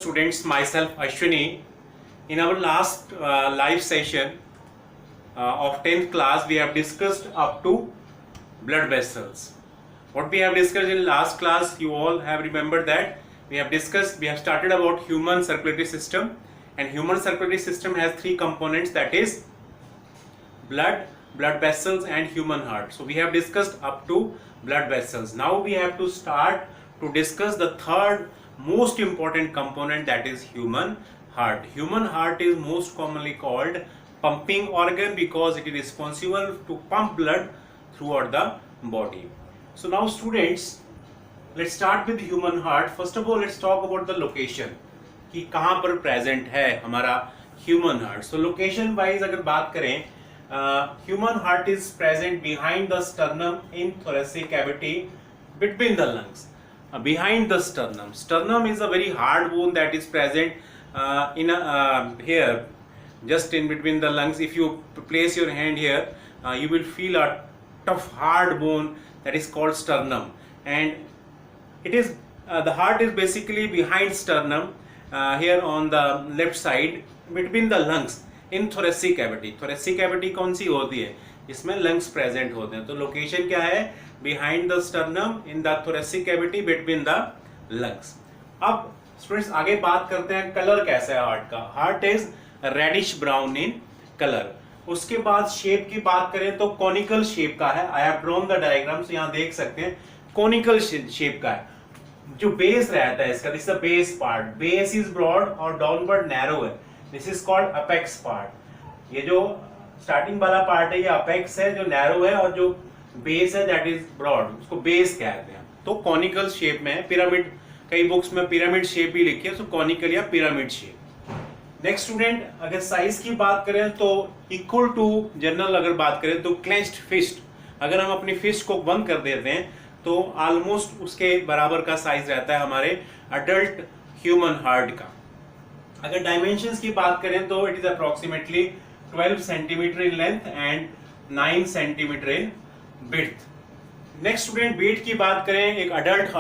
Students, myself Ashwini. In our last live session of 10th class, we have discussed up to blood vessels. What we have discussed in last class, you all have remembered that we have started about human circulatory system, and human circulatory system has three components, that is blood vessels and human heart. So we have discussed up to blood vessels. Now we have to start to discuss the third most important component, that is human heart. Human heart is most commonly called pumping organ because it is responsible to pump blood throughout the body. So now students, let's start with human heart. First of all, let's talk about the location कि कहाँ पर present है हमारा human heart. So location wise अगर बात करें, human heart is present behind the sternum in thoracic cavity between the lungs. Behind the sternum. Sternum is a very hard bone that is present here, just in between the lungs. If you place your hand here, you will feel a tough hard bone that is called sternum, and it is the heart is basically behind sternum, here on the left side between the lungs in thoracic cavity. Thoracic cavity कौन सी होती है? इसमें lungs present होते हैं. तो location क्या है? Behind the sternum in the thoracic cavity between the lungs. अब स्टूडेंट्स आगे बात करते हैं कलर कैसा है हार्ट का. Heart is reddish brown in colour. उसके बाद शेप की बात करें तो कॉनिकल शेप का है. I have drawn the diagram, से यहाँ देख सकते हैं कॉनिकल शेप का है. जो बेस रहता है इसका, this is the base part. Base is broad और डाउनवर्ड नैरो है. This is called apex part. ये जो स्टार्टिंग वाला पार्ट है ये अपेक्स है जो नैरो है, और जो बेस है दैट इज ब्रॉड, उसको बेस कहते हैं. तो कॉनिकल शेप में है. पिरामिड, कई बुक्स में पिरामिड शेप ही लिखी है, तो कॉनिकल या पिरामिड शेप. नेक्स्ट स्टूडेंट, अगर साइज की बात करें तो इक्वल टू जनरल अगर बात करें तो क्लेंच्ड फिस्ट, अगर हम अपनी फिस्ट को बंद कर देते हैं तो ऑलमोस्ट उसके बराबर का साइज रहता है हमारे अडल्ट ह्यूमन हार्ट का. अगर डायमेंशंस की बात करें तो it is approximately 12 centimetre in length and 9 centimetre in width. Next student, weight की बात करें, एक अडल्ट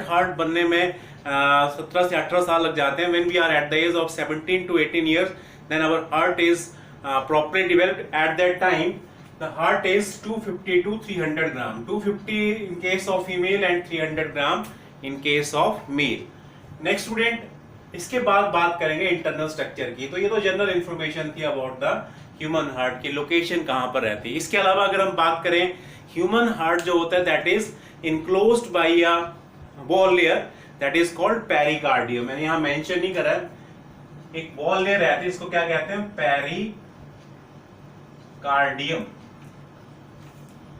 हार्ट बनने में 17 से 18 साल लग जाते हैं. When we are at the age of 17 to 18 years, then our heart is properly developed. At that time the heart is 250 to 300 gram. 250 in case of female and 300 gram in case of male. Next student, इसके बाद बात करेंगे internal structure की. तो ये तो general information थी about the human heart की लोकेशन कहां पर रहती है. इसके अलावा अगर हम बात करें, ह्यूमन हार्ट जो होता है that is enclosed bye a wall layer that is called pericardium. मैंने यहाँ मेंशन नहीं करा, एक वॉल लेयर रहती है, इसको क्या कहते हैं? पेरिकार्डियम.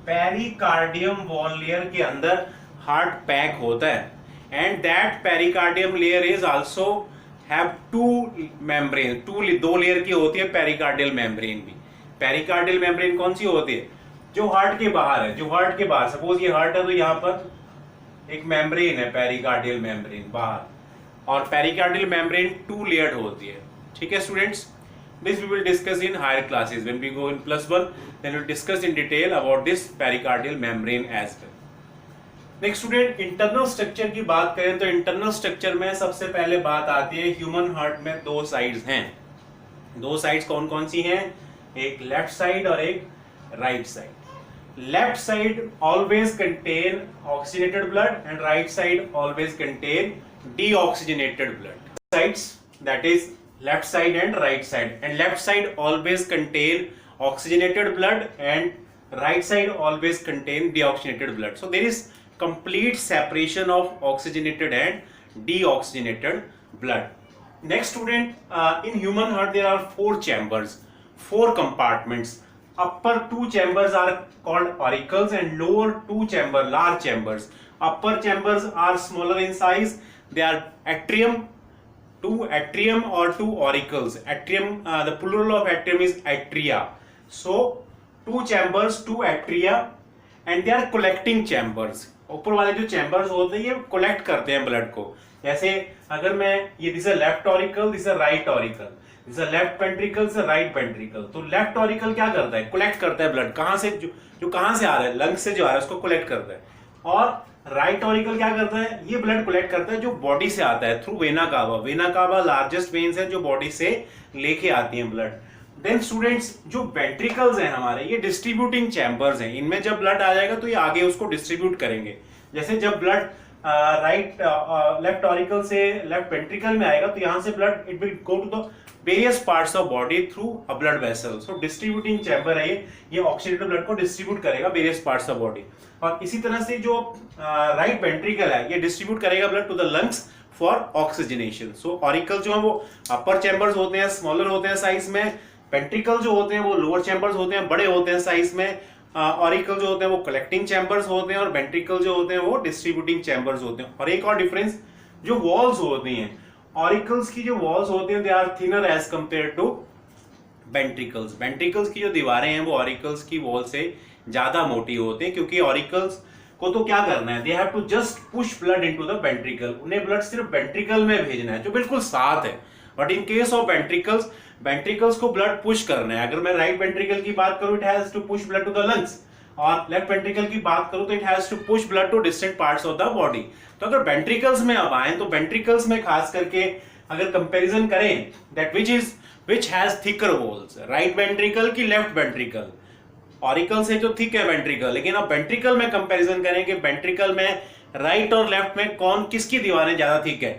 पेरिकार्डियम वॉल लेयर के अंदर हार्ट पैक होता है, and that pericardium layer is also have two membrane. दो लेयर की होती है पेरिकार्डियल मेम्ब्रेन भी. पेरिकार्डियल मेम्ब्रेन कौन सी होती है? जो हार्ट के बाहर है. जो हार्ट के बाहर, सपोज ये हार्ट है तो यहाँ पर एक मेम्ब्रेन है, पेरिकार्डियल मेम्ब्रेन बाहर, और पेरिकार्डियल मेम्ब्रेन 2 लेयर्ड होती है. ठीक है students, this we will discuss in higher classes. When we go in +1, then we'll discuss in detail about this pericardial membrane as well. Next student, internal structure की बात करें तो इंटरनल स्ट्रक्चर में सबसे पहले बात आती है ह्यूमन हार्ट में 2 साइड्स हैं. 2 साइड्स कौन कौन सी हैं? एक लेफ्ट साइड और एक right side. Left side always contain oxygenated blood and right side always contain deoxygenated blood. Sides that is left side and right side, and left side always contain oxygenated blood and right side always contain deoxygenated blood. So there is complete separation of oxygenated and deoxygenated blood. Next student, in human heart there are 4 chambers, 4 compartments. Upper 2 chambers are called auricles and lower 2 chambers large chambers. Upper chambers are smaller in size, they are atrium, 2 atrium or 2 auricles. Atrium, the plural of atrium is atria. So 2 chambers, 2 atria, and they are collecting chambers. ऊपर वाले जो chambers होते हैं ये collect करते हैं blood को. जैसे अगर मैं ये this left auricle, this right auricle, this left ventricle से राइट वेंट्रिकल. तो लेफ्ट ऑरिकल क्या करता है? कलेक्ट करता है ब्लड. कहां से? जो कहां से आ रहा है, लंग से जो आ रहा है उसको कलेक्ट करता है. और राइट ऑरिकल क्या करता है, ये ब्लड कलेक्ट करता है जो बॉडी से आता है थ्रू वेना कावा। वेना कावा लार्जेस्ट वेन्स है जो बॉडी से लेके आती हैं ब्लड। देन स्टूडेंट्स, जो वेंट्रिकल्स हैं हमारे, ये डिस्ट्रीब्यूटिंग चैम्बर्स हैं। इनमें जब ब्लड आ जाएगा तो ये आगे उसको डिस्ट्रीब्यूट करेंगे। जैसे जब ब्लड लेफ्ट ऑरिकल से लेफ्ट वेंट्रिकल में आएगा तो यहाँ से blood it will go to the various parts of body through a blood vessel. So distributing chamber है ये ऑक्सीडेटेड ब्लड को डिस्ट्रीब्यूट करेगा वेरियस पार्ट्स ऑफ बॉडी। और इसी तरह से जो राइट वेंट्रिकल है ये डिस्ट्रीब्यूट करेगा blood to the lungs for oxygenation. So auricle जो है वो अपर चैम्बर्स होते हैं, स्मॉलर होते हैं साइज में। वेंट्रिकल जो होते हैं वो लोअर चैम्बर्स होते हैं, बड़े होते हैं साइज में। ऑरिकल जो होते हैं वो कलेक्टिंग चैम्बर्स होते हैं और वेंट्रिकल जो होते हैं वो डिस्ट्रीब्यूटिंग चैम्बर्स होते हैं। और एक और डिफरेंस, जो वॉल्स होती हैं ऑरिकल्स की, जो वॉल्स होती हैं they are thinner as compared to ventricles. Ventricles की जो दीवारें हैं वो ऑरिकल्स की वॉल से ज्यादा मोटी होती हैं, क्योंकि ऑरिकल्स को तो क्या करना है, they have to just push blood into the ventricle. उन्हें ब्लड सिर्फ वेंट्रिकल में भेजना है जो बिल्कुल साथ है। But in case of ventricles, ventricles को ब्लड पुश करना है। अगर मैं राइट वेंट्रिकल की बात करूं, it has to push blood to the lungs, और लेफ्ट वेंट्रिकल की बात करूं तो it has to push blood to distant parts of the body. तो अगर वेंट्रिकल्स में अब आए तो वेंट्रिकल्स में खास करके अगर कंपैरिजन करें that which has thicker walls, right ventricle की लेफ्ट वेंट्रिकल। ऑरिकल से जो थिक है वेंट्रिकल, लेकिन अब वेंट्रिकल में कंपैरिजन करें कि वेंट्रिकल में राइट और लेफ्ट में कौन किसकी दीवारें ज्यादा थिक है,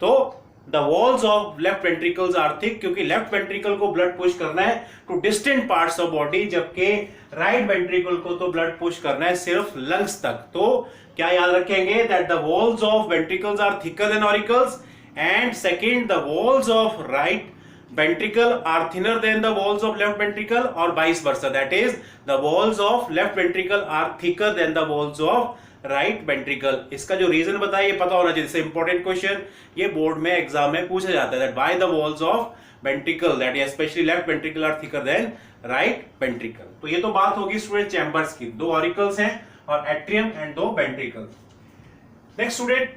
तो the walls of left ventricles are thick, क्योंकि लेफ्ट वेंट्रिकल को ब्लड पुश करना है to distant parts of body, जबकि राइट वेंट्रिकल को तो ब्लड पुश करना है सिर्फ लंग्स तक। तो क्या याद रखेंगे, that the walls of ventricles are thicker than auricles, and second the walls of right ventricle are thinner than the walls of left ventricle, or vice versa, that is the walls of left ventricle are thicker than the walls of right ventricle। इसका जो reason बताया ये पता होना चाहिए। Important question ये board में exam में पूछा जाता है, that why the walls of ventricle, that is especially left ventricle, are thicker than right ventricle। तो ये तो बात होगी स्टूडेंट चैम्बर्स की। दो ऑरिकल्स हैं और एट्रियम एंड दो ventricle. Next student,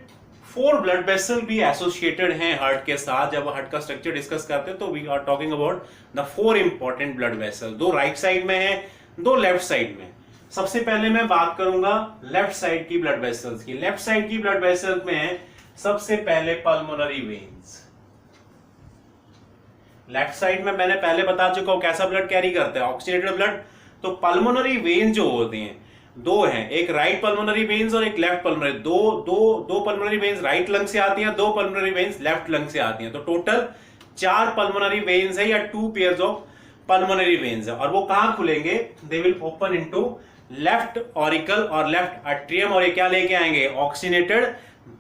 4 blood vessel भी एसोसिएटेड हैं हार्ट के साथ। जब हार्ट का स्ट्रक्चर डिस्कस करते हैं तो we are talking about the 4 important blood vessel. 2 right side में है, 2 लेफ्ट साइड में। सबसे पहले मैं बात करूंगा लेफ्ट साइड की ब्लड वेसल्स की। लेफ्ट साइड की ब्लड वेसल में सबसे पहले पल्मोनरी वेन्स। लेफ्ट साइड में मैंने पहले बता चुका हूं कैसा ब्लड कैरी करता है, ऑक्सीडेटेड ब्लड। तो पल्मोनरी वेन्स जो होती हैं, 2 हैं, एक राइट पल्मोनरी वेन्स और एक लेफ्ट पल्मोनरी। दो पल्मोनरी वेन्स राइट लंग से आती हैं, 2 पल्मोनरी वेन्स लेफ्ट लंग से आती हैं। तो टोटल 4 पल्मोनरी वेन्स है या 2 पेयर्स ऑफ पल्मोनरी वेन्स है। और वो कहां खुलेंगे, they will open into left auricle और लेफ्ट एट्रियम, और ये क्या लेके आएंगे, ऑक्सीनेटेड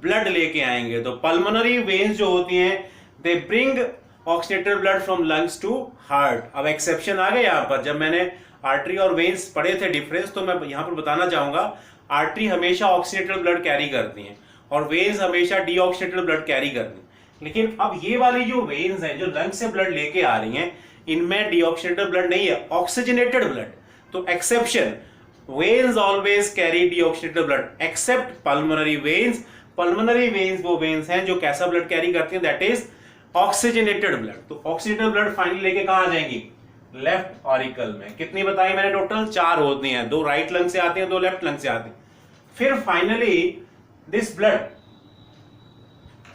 ब्लड लेके आएंगे। तो पल्मोनरी वेन्स जो होती हैं they bring oxygenated blood from lungs to heart. अब एक्सेप्शन आ गए यहाँ पर, जब मैंने आर्टरी और वेन्स पढ़े थे डिफरेंस, तो मैं यहां पर बताना चाहूंगा आर्टरी हमेशा ऑक्सीनेटेड ब्लड कैरी करती हैं और वेन्स हमेशा डीऑक्सीनेटेड ब्लड कैरी करती हैं। लेकिन अब ये वाली जो वेन्स हैं जो लंग से ब्लड लेके आ रही हैं, इनमें डीऑक्सीनेटेड ब्लड नहीं है, ऑक्सीजनेटेड ब्लड। तो exception, veins always carry deoxygenated blood accept pulmonary veins. Pulmonary veins वो वेन्स हैं जो कैसा ब्लड कैरी करती हैं, दैट इज ऑक्सीजनेटेड ब्लड। तो ऑक्सीजनेटेड ब्लड फाइनली लेके कहां आ जाएंगी, लेफ्ट ऑरिकल में। कितनी बताई मैंने, टोटल 4 होती हैं, 2 राइट लंग से आती हैं, 2 लेफ्ट लंग से आती हैं। फिर finally this blood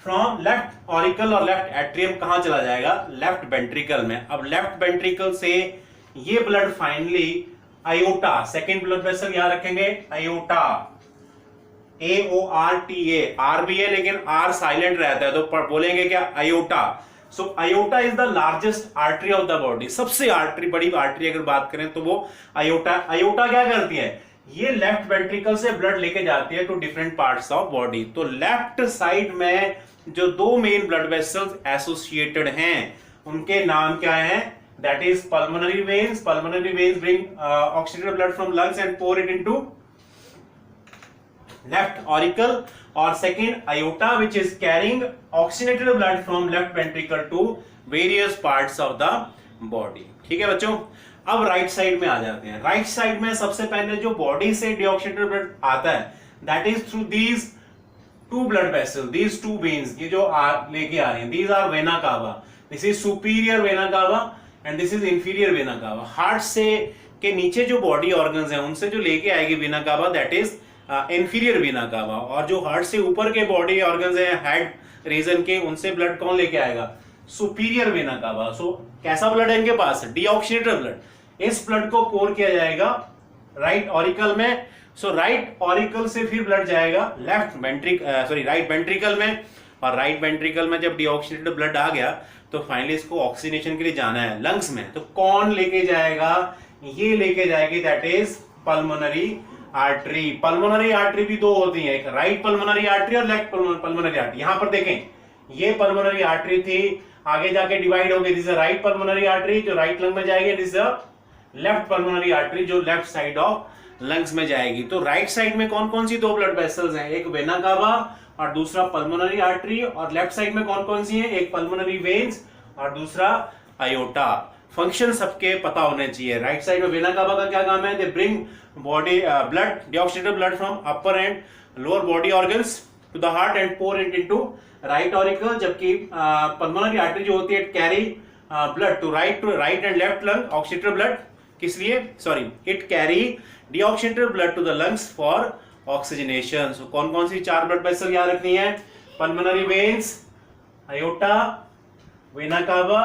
from left auricle और लेफ्ट एट्रियम कहां चला जाएगा, लेफ्ट वेंट्रिकल में। अब लेफ्ट वेंट्रिकल से ये blood finally iota, second blood vessel याद रखेंगे, आयोटा, AORTA, आर भी है लेकिन आर साइलेंट रहता है तो बोलेंगे क्या, iota. So iota is the largest artery of the body. सबसे बड़ी आर्टरी अगर बात करें तो वो आयोटा। आयोटा क्या करती है, ये लेफ्ट वेंट्रिकल से ब्लड लेके जाती है to different parts of body. तो लेफ्ट साइड में जो 2 मेन ब्लड वेसल्स एसोसिएटेड हैं उनके नाम क्या है, that is pulmonary veins. Pulmonary veins bring oxidated blood from lungs and pour it into left auricle, और second aorta which is carrying oxygenated blood from left ventricle to various parts of the body. ठीक है बच्चों, अब right side में आ जाते हैं। Right side में सबसे पहले जो बॉडी से डीऑक्सीनेटेड ब्लड आता है that is through these 2 blood vessel, these 2 veins, ये जो लेके आ रही हैं, these are vena cava. This is superior vena cava and this is inferior vena cava. Heart से के नीचे जो बॉडी ऑर्गन्स हैं उनसे जो लेके आएगी vena cava, that is inferior vena कावा, और जो हार्ट से ऊपर के बॉडी ऑर्गन्स हैं हेड रीजन के, उनसे ब्लड कौन लेके आएगा? सुपीरियर वेना कावा। सो कैसा ब्लड है इनके पास? Deoxygenated blood. इस ब्लड को पोर किया जाएगा राइट ऑरिकल में। सो राइट ऑरिकल से फिर ब्लड जाएगा राइट वेंट्रिकल में, और राइट वेंट्रिकल में जब डीऑक्सीनेटेड ब्लड आ गया तो फाइनली इसको ऑक्सीजनेशन के लिए जाना है लंग्स में। तो कौन लेके जाएगा? ये लेके जाएगी, that is pulmonary artery. Pulmonary artery भी दो होती है, एक राइट पल्मोनरी आर्टरी और लेफ्ट पल्मोनरी आर्टरी। यहां पर देखें, ये पल्मोनरी आर्टरी थी, आगे जाके डिवाइड हो गई, this is right pulmonary artery जो राइट लंग में जाएगी, this is left pulmonary artery जो लेफ्ट साइड ऑफ लंग्स में जाएगी। तो राइट साइड में कौन कौन सी दो ब्लड वेसल्स हैं? एक वेना कावा और दूसरा पल्मोनरी आर्टरी, और लेफ्ट साइड में कौन कौन सी है? एक पल्मोनरी वेन्स और दूसरा आयोटा। फंक्शन सबके पता होने चाहिए। राइट साइड में वेना कावा का क्या काम है? They bring body blood, deoxygenated blood from upper and lower body organs to the heart and pour it into right auricle. जबकि पल्मोनरी आर्टरी जो होती है, carry blood to right and left lung, oxygenated blood किस लिए? It carry deoxygenated blood to the lungs for oxygenation. So कौन कौन सी चार ब्लड वेसल याद रखनी है? Pulmonary veins, aorta, vena cava,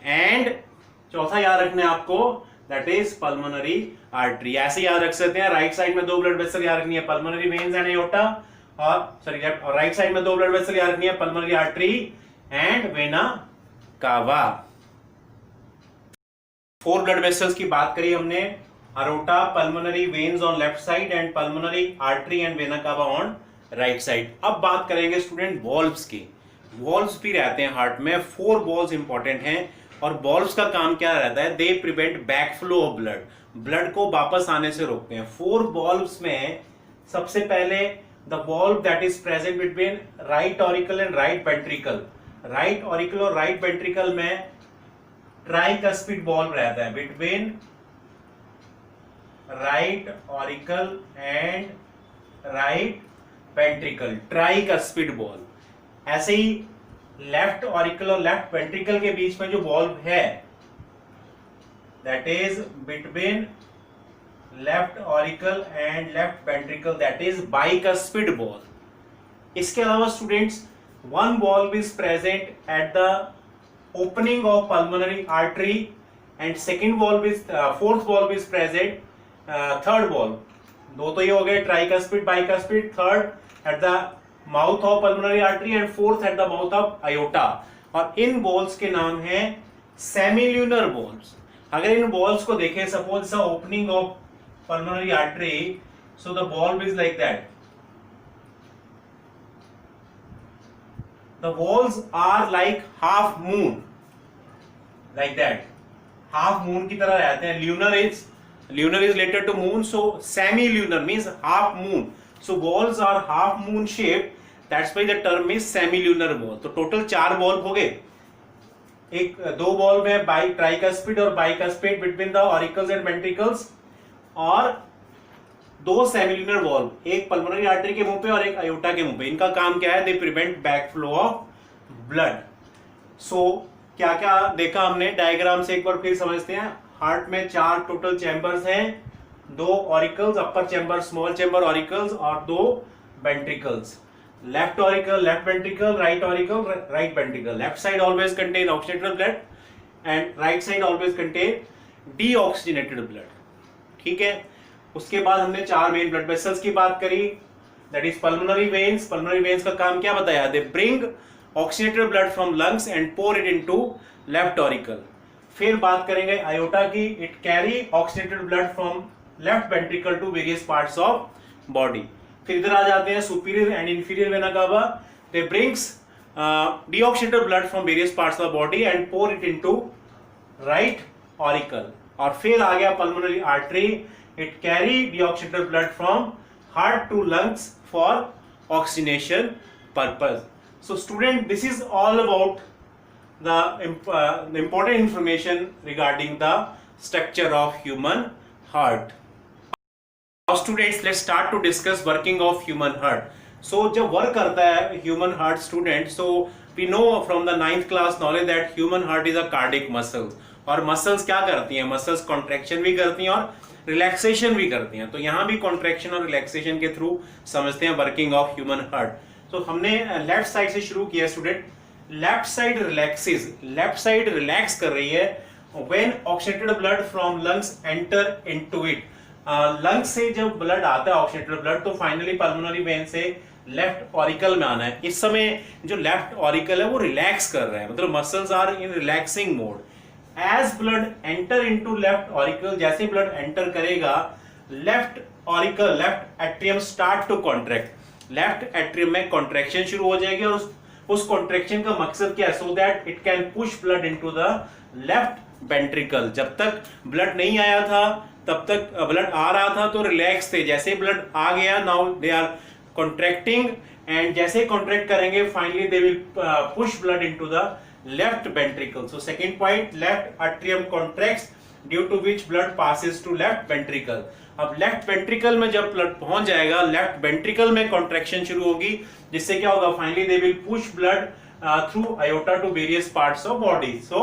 and चौथा याद रखना है आपको, दैट इज पल्मोनरी आर्टरी। ऐसे याद रख सकते हैं। राइट साइड में दो ब्लड वेसल याद रखनी है, पल्मोनरी वेन्स एंड आयोटा, और राइट साइड में दो ब्लड वेसल याद रखनी है, pulmonary artery and vena cava. 4 blood vessels की बात करी हमने, aorta, pulmonary veins on left side and pulmonary artery and vena cava on right side. अब बात करेंगे स्टूडेंट वॉल्व्स की। वॉल्व्स भी रहते हैं हार्ट में, 4 वॉल्व्स इंपॉर्टेंट हैं, और वॉल्व्स का काम क्या रहता है? They prevent backflow of blood, blood को वापस आने से रोकते हैं। 4 वॉल्व्स में सबसे पहले the valve that is present between right auricle and right ventricle. Right auricle और राइट वेंट्रिकल में ट्राइकस्पिड वॉल्व रहता है, between right auricle and right ventricle, tricuspid valve. ऐसे ही लेफ्ट ऑरिकल और लेफ्ट वेंट्रिकल के बीच में जो वॉल्व है, that is between left auricle and left ventricle, that is bicuspid valve. इसके अलावा students, one valve is present at the opening of pulmonary artery and fourth valve is present, third valve, दो तो ये हो गए tricuspid bicuspid, third at the mouth of pulmonary artery and fourth at the mouth of aorta, और इन valves के नाम है semilunar valves। अगर इन valves को देखें, suppose the opening of pulmonary artery, so the valve is like that, the valves are like half moon, like that, half moon की तरह रहते हैं। lunar is related to moon, so semi-lunar means half moon, so valves are half moon shaped, that's why the term is semi-lunar valve। तो total 4 valve हो गए, दो valve है tricuspid और bicuspid between the auricles and ventricles, और 2 semilunar valve, एक pulmonary artery के मुंह पे और एक आयोटा के मुंह पे। इनका काम क्या है? They prevent backflow of blood. So क्या क्या देखा हमने डायग्राम से एक बार फिर समझते हैं। हार्ट में 4 टोटल चैम्बर्स हैं, 2 auricles, upper chamber, small chamber auricles, और 2 ventricles. Left auricle, left ventricle, right auricle, right ventricle. Left side always contain oxygenated blood and right side always contain deoxygenated blood. ठीक है। उसके बाद हमने 4 main blood vessels की बात करी, that is pulmonary veins. Pulmonary veins का काम क्या बताया? They bring oxygenated blood from lungs and pour it into left auricle. फिर बात करेंगे आयोटा की, it carry oxygenated blood from left ventricle to various parts of body. फिर इधर आ जाते हैं superior and inferior vena cava, they brings deoxygenated blood from various parts of body and pour it into right auricle. और फिर आ गया pulmonary artery, it carry deoxygenated blood from heart to lungs for oxygenation purpose. So student, this is all about the important information regarding the structure of human heart. Now students, let's start to discuss working of human heart. So जब work करता है human heart student, so we know from the 9th class knowledge that human heart is a cardiac muscle, और muscles क्या करती हैं? muscles contraction भी करती हैं और रिलैक्सेशन भी करती हैं। तो यहाँ भी कॉन्ट्रैक्शन और रिलैक्सेशन के थ्रू समझते हैं वर्किंग ऑफ ह्यूमन हार्ट। तो हमने लेफ्ट साइड से शुरू किया student. Left side relaxes, left side relax कर रही है when oxidated blood from lungs enter into it. Lungs से जब ब्लड आता है ऑक्सीडेटेड ब्लड, तो फाइनली पल्मोनरी वेन से लेफ्ट ऑरिकल में आना है। इस समय जो लेफ्ट ऑरिकल है वो रिलैक्स कर रहा है, मतलब muscles are in relaxing mode. As blood enter into left auricle, जैसे ब्लड एंटर करेगा left auricle, left atrium start to contract. Left atrium में कॉन्ट्रैक्शन शुरू हो जाएगी और उस कॉन्ट्रैक्शन का मकसद क्या है? So that it can push blood into the left ventricle. जब तक ब्लड नहीं आया था तब तक ब्लड आ रहा था तो रिलैक्स थे, जैसे ब्लड आ गया now they are contracting, and जैसे कॉन्ट्रैक्ट करेंगे finally they will push blood into the left ventricle. So second point, left atrium contracts due to which blood passes to left ventricle. अब left ventricle में जब blood पहुंच जाएगा, left ventricle में contraction शुरू होगी, जिससे क्या होगा? Finally they will push blood through aorta to various parts of body. So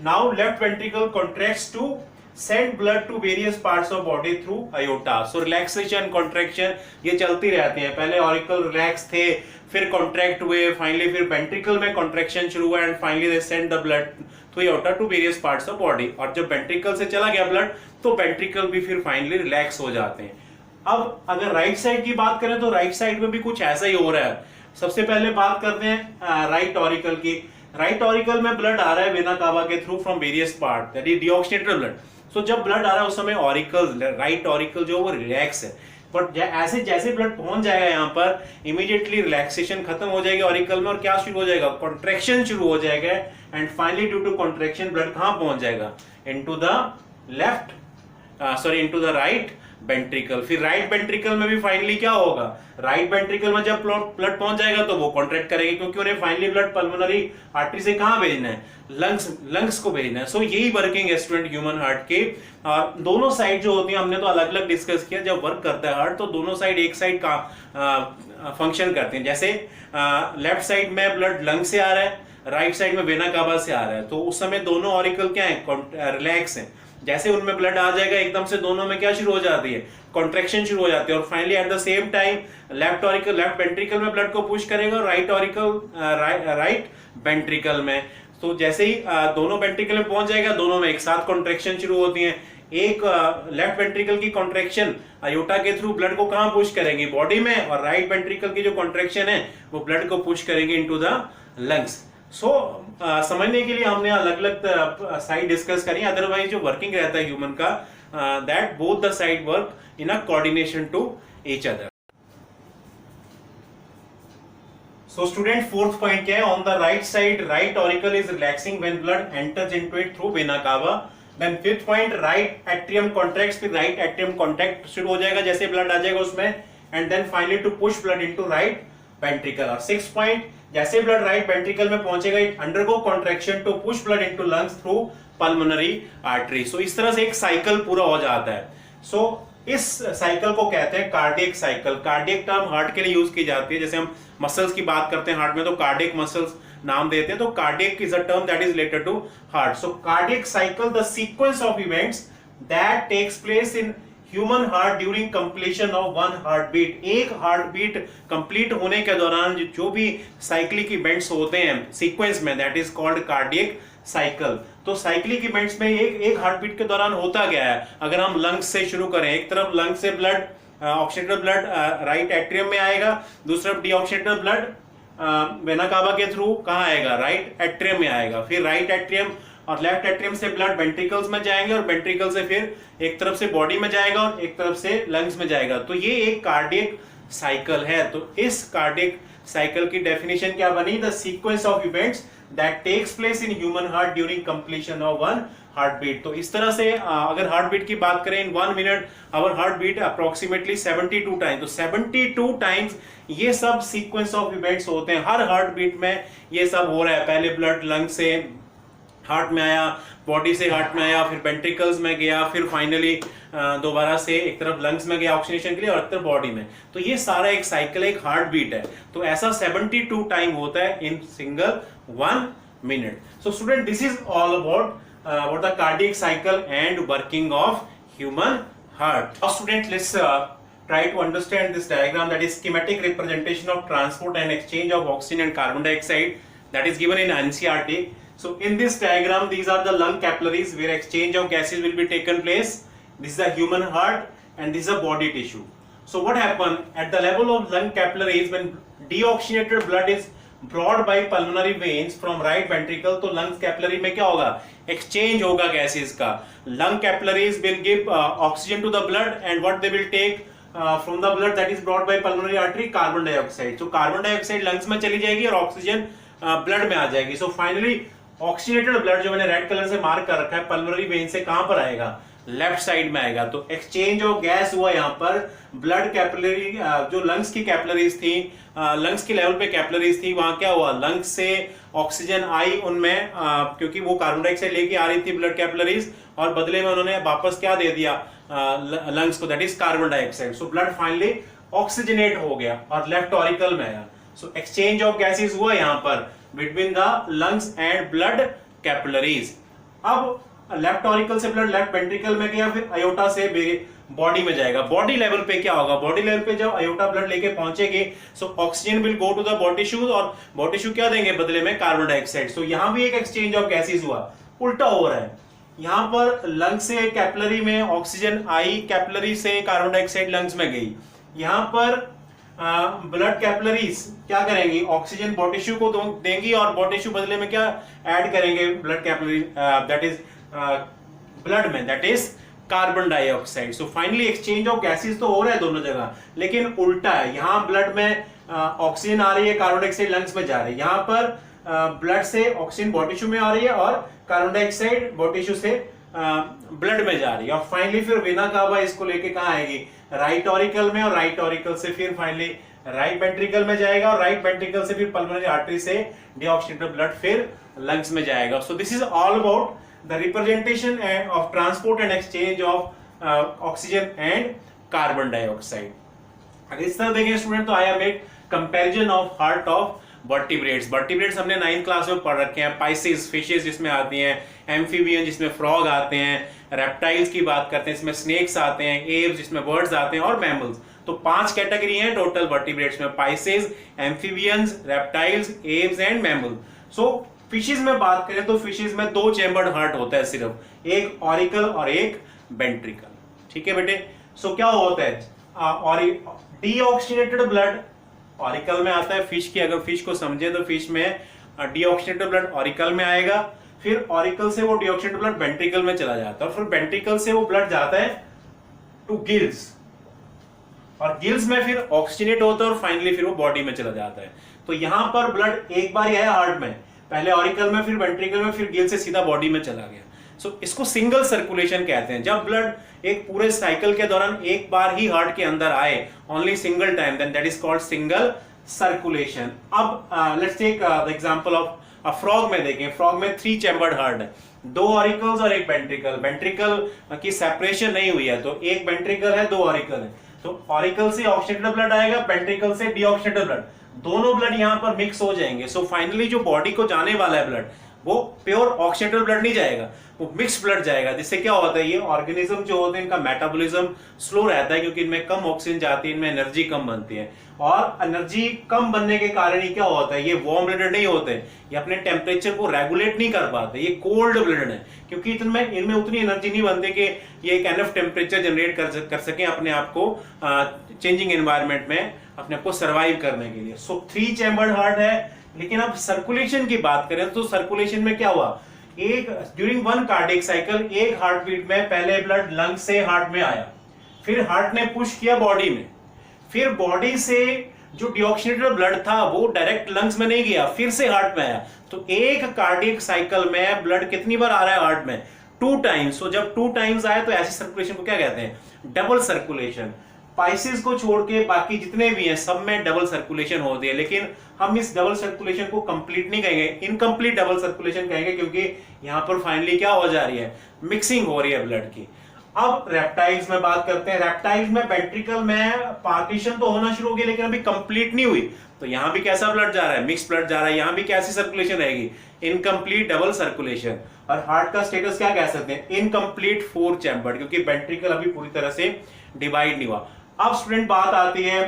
now left ventricle contracts to send blood to various parts of body through aorta. So relaxation, contraction ये चलती रहती है। पहले ऑरिकल रिलैक्स थे, फिर contract हुए, finally फिर ventricle में कॉन्ट्रैक्शन शुरू हुआ, and finally they send the blood through aorta to various parts of body. और जब वेंट्रिकल से चला गया ब्लड तो वेंट्रिकल भी फिर फाइनली रिलैक्स हो जाते हैं। अब अगर राइट साइड की बात करें तो राइट साइड में भी कुछ ऐसा ही हो रहा है। सबसे पहले बात करते हैं राइट ऑरिकल की। राइट ऑरिकल में ब्लड आ रहा है वेना कावा के through from various part, that is deoxygenated blood. So जब ब्लड आ रहा है उस समय ऑरिकल, राइट ऑरिकल जो वो रिलैक्स है, बट ऐसे जैसे ब्लड पहुंच जाएगा यहाँ पर इमीडिएटली रिलैक्सेशन खत्म हो जाएगी ऑरिकल में, और क्या शुरू हो जाएगा? कॉन्ट्रैक्शन शुरू हो जाएगा, and finally due to contraction blood कहाँ पहुंच जाएगा? Into the left into the right ventricle. फिर राइट वेंट्रिकल में भी फाइनली क्या होगा? राइट वेंट्रिकल में जब ब्लड पहुंच जाएगा तो वो कॉन्ट्रैक्ट करेगी, क्योंकि उन्हें फाइनली ब्लड पल्मोनरी आर्टरी से कहां भेजना है? लंग्स को भेजना है। सो यही वर्किंग है स्टूडेंट ह्यूमन हार्ट के। दोनों साइड जो होती है, हमने तो अलग अलग डिस्कस किया, जब वर्क करता है हार्ट तो दोनों साइड एक साइड का फंक्शन करते हैं। जैसे लेफ्ट साइड में ब्लड लंग से आ रहा है, राइट साइड में वेना कावा से आ रहा है, तो उस समय दोनों ऑरिकल क्या है? रिलैक्स है। जैसे उनमें ब्लड आ जाएगा एकदम से दोनों में क्या शुरू हो जाती है? कॉन्ट्रैक्शन शुरू हो जाती है, और finally at the same time left auricle, left ventricle में ब्लड को पुश करेगा, और राइट ऑरिकल राइट वेंट्रिकल में। तो जैसे ही दोनों वेंट्रिकल में पहुंच जाएगा, दोनों में एक साथ कॉन्ट्रैक्शन शुरू होती है। एक लेफ्ट वेंट्रिकल की कॉन्ट्रैक्शन अयोटा के थ्रू ब्लड को कहां पुश करेगी? बॉडी में, और राइट वेंट्रिकल की जो कॉन्ट्रैक्शन है वो ब्लड को पुश करेगी इनटू द लंग्स। समझने के लिए हमने अलग अलग साइड डिस्कस करी, अदरवाइज जो वर्किंग रहता है ह्यूमन का, that both the side work in a coordination to each other. So student fourth point क्या है? On the right side right auricle is relaxing when blood enters into it through vena cava. Then fifth point, right atrium contracts, फिर right atrium contract शुरू हो जाएगा जैसे blood आ जाएगा उसमें, and then finally to push blood into right ventricle. और six point, जैसे ब्लड राइट वेंट्रिकल में पहुंचेगा it undergo contraction to push blood into lungs through pulmonary artery. So इस तरह से एक साइकिल पूरा हो जाता है। सो इस साइकिल को कहते हैं cardiac cycle. Cardiac term heart के लिए यूज की जाती है। जैसे हम मसल्स की बात करते हैं हार्ट में तो कार्डियक मसल्स नाम देते हैं, तो cardiac is a term that is related to heart. So cardiac cycle the sequence of events that takes place in human heart during completion of one heart beat. एक heart beat complete होने के दौरान जो भी cyclic events होते हैं sequence में, that is called cardiac cycle. तो साइक्लिक इवेंट्स में एक हार्ट बीट के दौरान होता गया है। अगर हम लंग्स से शुरू करें, एक तरफ लंग से blood oxidated blood right atrium में आएगा, दूसरी तरफ डीऑक्सीडेटेड ब्लड वेना कावा के थ्रू कहाँ आएगा? राइट एट्रियम में आएगा। फिर राइट एट्रियम और लेफ्ट एट्रियम से ब्लड वेंट्रिकल्स में जाएंगे, और वेंट्रिकल से फिर एक तरफ से बॉडी में जाएगा और एक तरफ से लंग्स में जाएगा। तो ये एक कार्डियक साइकिल है। तो इस कार्डियक साइकिल की डेफिनेशन क्या बनी? The sequence of events that takes place in human heart during completion of one heart beat. तो इस तरह से अगर हार्ट बीट की बात करें, in 1 minute our heart beat approximately 72 times. तो 72 टाइम्स ये सब सीक्वेंस ऑफ इवेंट्स होते हैं। हर हार्ट बीट में ये सब हो रहा है। पहले ब्लड लंग से हार्ट में आया, बॉडी से हार्ट में आया, फिर वेंट्रिकल्स में गया, फिर फाइनली दोबारा से एक तरफ लंग्स में गया ऑक्सीजनेशन के लिए और एक तरफ बॉडी में। तो ये सारा एक साइकिल, एक हार्ट बीट है। तो ऐसा 72 टाइम होता है in single 1 minute. So student, this is all about the cardiac cycle and working of human heart. Now students, let's try to understand this diagram, that is schematic representation of transport and exchange of oxygen and carbon dioxide, that is given in NCERT. So in this diagram, these are the lung capillaries where exchange of gases will be taken place. This is a human heart and this is a body tissue. So what happened at the level of lung capillaries, when deoxygenated blood is brought by pulmonary veins from right ventricle, तो lungs capillary में क्या होगा, exchange होगा gases का. Lung capillaries will give oxygen to the blood, and what they will take from the blood that is brought by pulmonary artery, carbon dioxide. So carbon dioxide lungs में चली जाएगी और oxygen blood में आ जाएगी. So finally oxygenated blood जो मैंने red colour से mark कर रखा है पल्मोनरी वेन से कहां पर आएगा, लेफ्ट साइड में आएगा. तो एक्सचेंज ऑफ गैस हुआ यहाँ पर ब्लड कैपिलरी, जो लंग्स की कैपिलरीज थी, लंग्स के लेवल पे कैपिलरीज थी, वहां क्या हुआ, लंग्स से ऑक्सीजन आई उनमें, क्योंकि वो कार्बन डाइऑक्साइड लेके आ रही थी ब्लड कैपिलरीज, और बदले में उन्होंने वापस क्या दे दिया लंग्स को, that is carbon dioxide. So blood finally oxygenate हो गया और लेफ्ट ऑरिकल में आया. सो एक्सचेंज ऑफ गैसेस हुआ यहाँ पर between the lungs and blood capillaries. अब लेफ्ट ऑरिकल से ब्लड लेफ्ट वेंट्रिकल में गया, फिर अयोटा से बॉडी में जाएगा. बॉडी लेवल पे क्या होगा, बॉडी लेवल पे जब अयोटा ब्लड लेके पहुंचेगी, so oxygen will go to the body tissues, और बॉडी टिश्यू क्या देंगे बदले में, कार्बन डाइऑक्साइड. सो यहां भी एक एक्सचेंज ऑफ गैसेस हुआ, उल्टा हो रहा है. यहां पर लंग से कैपिलरी में ऑक्सीजन आई, कैपिलरी से कार्बन डाइऑक्साइड लंग्स में गई. यहां पर ब्लड कैपिलरीज क्या करेंगी, ऑक्सीजन बॉडी टिश्यू को देंगी, और बॉडी टिश्यू बदले में क्या ऐड करेंगे blood capillary, that is blood में, that is carbon dioxide. So finally exchange of gases तो हो रहा है दोनों जगह, लेकिन उल्टा है. यहां ब्लड में ऑक्सीजन आ रही है, कार्बन डाइऑक्साइड लंग्स में जा रही है. यहां पर ब्लड से ऑक्सीजन बॉडी टिश्यू में आ रही है और कार्बन डाइऑक्साइड बॉडी टिश्यू से ब्लड में जा रही है. और फाइनली फिर वेना कावा इसको लेके कहां आएगी, राइट ऑरिकल में, और राइट ऑरिकल से फिर फाइनली राइट वेंट्रिकल में जाएगा, और राइट वेंट्रिकल से फिर पल्मोनरी आर्टरी से डीऑक्सीजनेटेड ब्लड फिर लंग्स में जाएगा. So this is all about the representation of transport and exchange of oxygen and carbon dioxide. अगर इस तरह देखें स्टूडेंट, तो I have made comparison of heart of vertebrates. Vertebrates हमने 9th क्लास में पढ़ रखे हैं. Pisces फिशेस जिसमें आती हैं, एम्फीबियन जिसमें फ्रॉग आते हैं, रेप्टाइल्स की बात करते हैं इसमें स्नेक्स आते हैं, एव्स जिसमें बर्ड्स आते हैं, और मैमल्स. तो 5 कैटेगरी हैं टोटल वर्टिब्रेट्स में, Pisces, amphibians, reptiles, Aves and mammal. So fishes में बात करें तो फिशेस में 2 चैम्बर्ड हार्ट होता है सिर्फ, एक ऑरिकल और एक वेंट्रिकल. ठीक है बेटे. सो क्या होता है, और डीऑक्सीजनेटेड ब्लड ऑरिकल में आता है फिश की. अगर फिश को समझे तो फिश में डीऑक्सीजनेटेड ब्लड ऑरिकल में आएगा, फिर ऑरिकल से वो डीऑक्सीजनेटेड ब्लड वेंट्रिकल में चला जाता है, और फिर वेंट्रिकल से वो ब्लड जाता है टू गिल्स, और गिल्स में फिर ऑक्सीजनेट होता है, और फाइनली फिर वो बॉडी में चला जाता है. तो यहां पर ब्लड एक बार ही आया हार्ट में, पहले ऑरिकल में, फिर वेंट्रिकल में, फिर गिल से सीधा बॉडी में चला गया. सो इसको सिंगल सर्कुलेशन कहते हैं. जब ब्लड एक पूरे साइकिल के दौरान एक बार ही हार्ट के अंदर आए, only single time, then that is called single circulation. अब let's take the example of frog में देखें. फ्रॉग में 3 चैम्बर्ड हार्ट है, 2 ऑरिकल्स और एक वेंट्रिकल. वेंट्रिकल की सेपरेशन नहीं हुई है, तो एक वेंट्रिकल है, 2 ऑरिकल है. तो ऑरिकल से ऑक्सीजनेटेड ब्लड आएगा, वेंट्रिकल से डीऑक्सीजनेटेड ब्लड, दोनों ब्लड यहां पर मिक्स हो जाएंगे. सो फाइनली जो बॉडी को जाने वाला है ब्लड, वो प्योर ऑक्सीजनेटेड ब्लड नहीं जाएगा, वो मिक्स ब्लड जाएगा. जिससे क्या होता है, ये ऑर्गेनिज्म जो होते हैं इनका मेटाबॉलिज्म स्लो रहता है, क्योंकि इनमें कम ऑक्सीजन जाती है, इनमें एनर्जी कम बनती है. और एनर्जी कम बनने के कारण ही क्या होता है, ये वार्म ब्लडेड नहीं होते, ये अपने टेम्परेचर को रेगुलेट नहीं कर पाते, ये कोल्ड ब्लडेड है, क्योंकि इनमें उतनी एनर्जी नहीं बनती कि ये एक एनफ टेम्परेचर जनरेट कर सकें अपने आप को चेंजिंग एनवायरनमेंट में, अपने आप को सर्वाइव करने के लिए. सो 3 चैम्बर्ड हार्ट है. लेकिन अब सर्कुलेशन की बात करें तो सर्कुलेशन में क्या हुआ, एक ड्यूरिंग वन कार्डियक साइकिल, एक हार्ट बीट में पहले ब्लड लंग से हार्ट में आया, फिर हार्ट ने पुश किया बॉडी में, फिर बॉडी से जो डीऑक्सीजनेटेड ब्लड था वो डायरेक्ट लंग्स में नहीं गया, फिर से हार्ट में आया. तो एक कार्डियक साइकिल में ब्लड कितनी बार आ रहा है हार्ट में, 2 टाइम्स. सो जब 2 टाइम्स आए तो ऐसी सर्कुलेशन को क्या कहते हैं, डबल सर्कुलेशन. पाइसेस को छोड़ के बाकी जितने भी हैं सब में डबल सर्कुलेशन होती है, लेकिन हम इस डबल सर्कुलेशन को कंप्लीट नहीं कहेंगे, इनकम्प्लीट डबल सर्कुलेशन कहेंगे, क्योंकि यहां पर फाइनली क्या हो जा रही है, मिक्सिंग हो रही है ब्लड की. अब रेप्टाइल्स में बात करते हैं. रेप्टाइल्स में वेंट्रिकल में पार्टीशन तो होना शुरू हो गया, लेकिन अभी कंप्लीट नहीं हुई. तो यहाँ भी कैसा ब्लड जा रहा है, मिक्स ब्लड जा रहा है, यहाँ भी कैसी सर्कुलेशन रहेगी, इनकम्प्लीट डबल सर्कुलेशन। और हार्ट का स्टेटस क्या कह सकते हैं, इनकम्प्लीट 4 चैम्बर्ड, क्योंकि वेंट्रिकल अभी पूरी तरह से डिवाइड नहीं हुआ। अब स्टूडेंट बात आती है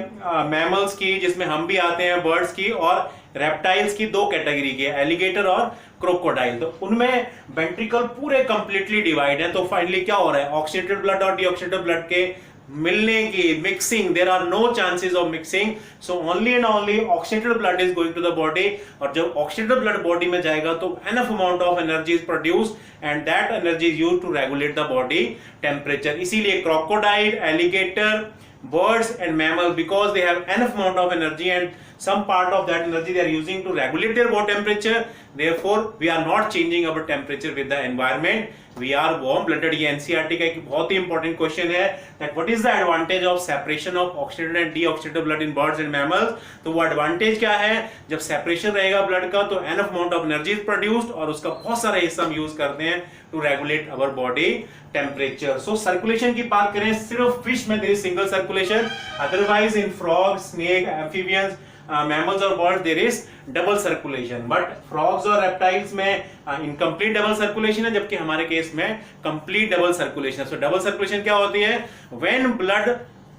मैमल्स की, जिसमें हम भी आते हैं, बर्ड्स की और रेप्टाइल्स की, 2 कैटेगरी की, एलिगेटर और क्रोकोडाइल। तो उनमें वेंट्रिकल पूरे कंप्लीटली डिवाइड है। तो फाइनली क्या हो रहा है, ऑक्सीडेटेड ब्लड और डीऑक्सीडेटेड ब्लड के मिलने की, mixing, there are no chances of mixing, so only and only oxidated blood is going to the body. और जब ऑक्सीडेटेड ब्लड बॉडी में जाएगा तो enough amount of energy is produced and that energy is used to regulate the body temperature. इसीलिए crocodile, alligator, birds and mammals, because they have enough amount of energy and some part of that energy they are using to regulate their body temperature, therefore we are not changing our temperature with the environment, we are warm blooded। ये NCERT का एक बहुत ही important question है, that what is the advantage of separation of oxidated and deoxidated blood in birds and mammals। तो वो advantage क्या है, जब सेपरेशन रहेगा ब्लड का तो enough amount of energy is produced और उसका बहुत सारा हिस्सा हम यूज करते हैं to regulate our body temperature. So circulation की बात करें, सिर्फ फिश में there is single circulation, otherwise in frog, snake, amphibians, mammals और birds there is double circulation. But frogs और रेप्टाइल्स में इनकम्प्लीट डबल सर्कुलेशन है, जबकि हमारे केस में कंप्लीट डबल सर्कुलेशन है। सो डबल सर्कुलेशन क्या होती है, when blood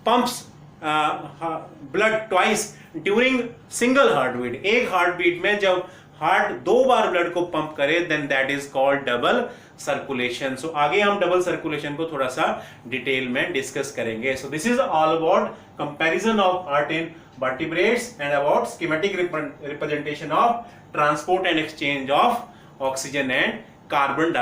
pumps blood twice during single heart beat, एक हार्ट बीट में जब हार्ट 2 बार ब्लड को पंप करे, then that is called double circulation. So आगे हम डबल सर्कुलेशन को थोड़ा सा डिटेल में डिस्कस करेंगे। So this is all about comparison of heart in vertebrates and about schematic representation of transport and exchange of oxygen and carbon dioxide।